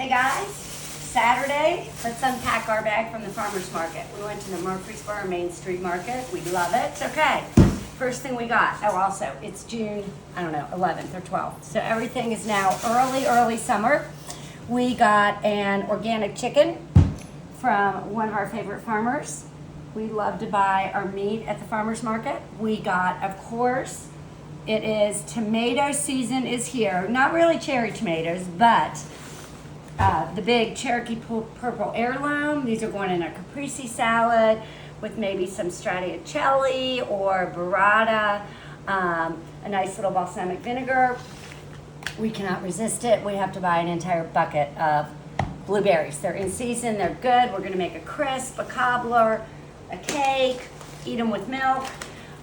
Hey guys, Saturday, let's unpack our bag from the farmer's market. We went to the Murfreesboro Main Street Market. We love it. Okay, first thing we got, also, it's June, 11th or 12th. So everything is now early summer. We got an organic chicken from one of our favorite farmers. We love to buy our meat at the farmer's market. We got, of course, it is tomato season is here. Not really cherry tomatoes, but the big Cherokee Purple Heirloom. These are going in a caprese salad with maybe some stracciatella or burrata, a nice little balsamic vinegar. We cannot resist it. We have to buy an entire bucket of blueberries. They're in season, they're good. We're gonna make a crisp, a cobbler, a cake, eat them with milk.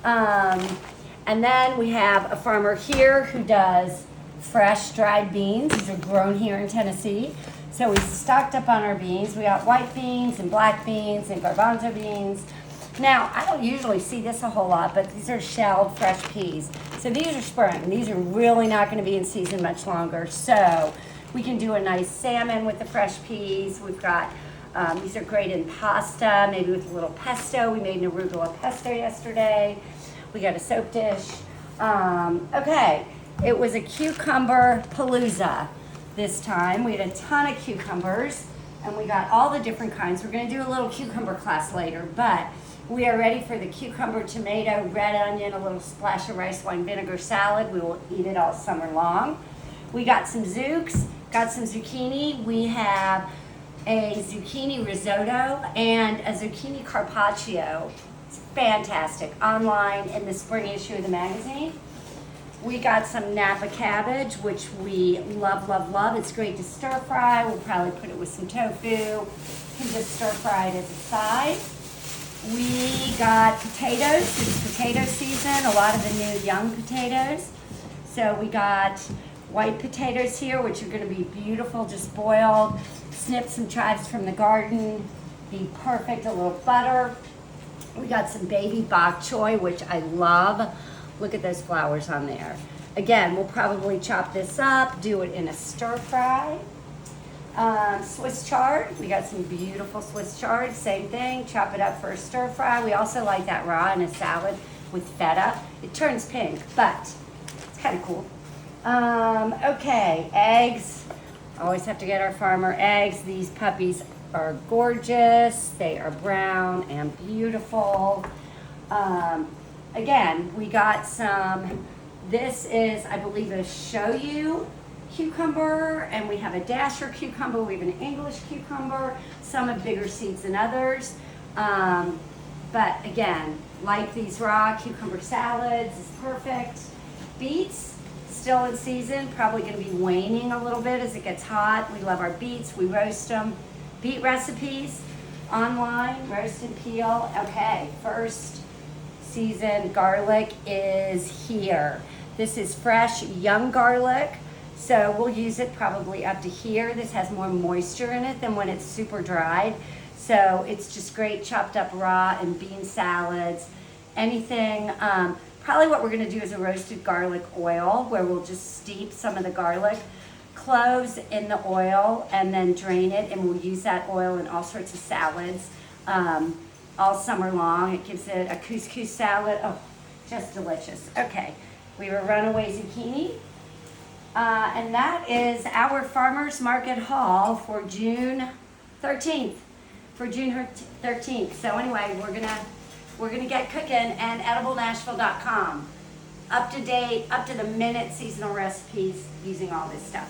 And then we have a farmer here who does fresh dried beans. These are grown here in Tennessee. So we stocked up on our beans. We got white beans and black beans and garbanzo beans. Now, I don't usually see this a whole lot, but these are shelled fresh peas. So these are spring. These are really not gonna be in season much longer. So we can do a nice salmon with the fresh peas. We've got, these are great in pasta, maybe with a little pesto. We made an arugula pesto yesterday. We got a soap dish. Okay, it was a cucumber palooza this time. We had a ton of cucumbers, and we got all the different kinds. We're gonna do a little cucumber class later, but we are ready for the cucumber, tomato, red onion, a little splash of rice wine vinegar salad. We will eat it all summer long. We got some zooks, got some zucchini. We have a zucchini risotto and a zucchini carpaccio. It's fantastic. Online in the spring issue of the magazine. We got some Napa cabbage, which we love. It's great to stir fry. We'll probably put it with some tofu. You can just stir fry it as a side. We got potatoes. It's potato season. A lot of the new young potatoes. So we got white potatoes here, which are going to be beautiful, just boiled. Snip some chives from the garden. Be perfect. A little butter. We got some baby bok choy, which I love. Look at those flowers on there. Again, we'll probably chop this up, do it in a stir fry. Swiss chard, we got some beautiful Swiss chard, same thing, chop it up for a stir fry. We also like that raw in a salad with feta. It turns pink, but it's kind of cool. Okay, eggs. Always have to get our farmer eggs. These puppies are gorgeous. They are brown and beautiful. Again, we got some, this is, I believe, a shoyu cucumber, and we have a dasher cucumber, we have an English cucumber. Some have bigger seeds than others. But again, like these raw cucumber salads, is perfect. Beets, still in season, probably gonna be waning a little bit as it gets hot. We love our beets, we roast them. Beet recipes online, roast and peel. Okay, first season garlic is here. This is fresh young garlic, so we'll use it probably up to here. This has more moisture in it than when it's super dried, so it's just great chopped up raw in bean salads, anything. Probably what we're gonna do is a roasted garlic oil where we'll just steep some of the garlic cloves in the oil and then drain it, and we'll use that oil in all sorts of salads all summer long. It gives it a couscous salad. Oh, just delicious. Okay, we have a runaway zucchini. And that is our farmer's market haul for June 13th. So anyway, we're gonna get cooking, and ediblenashville.com. Up to date, up to the minute seasonal recipes using all this stuff.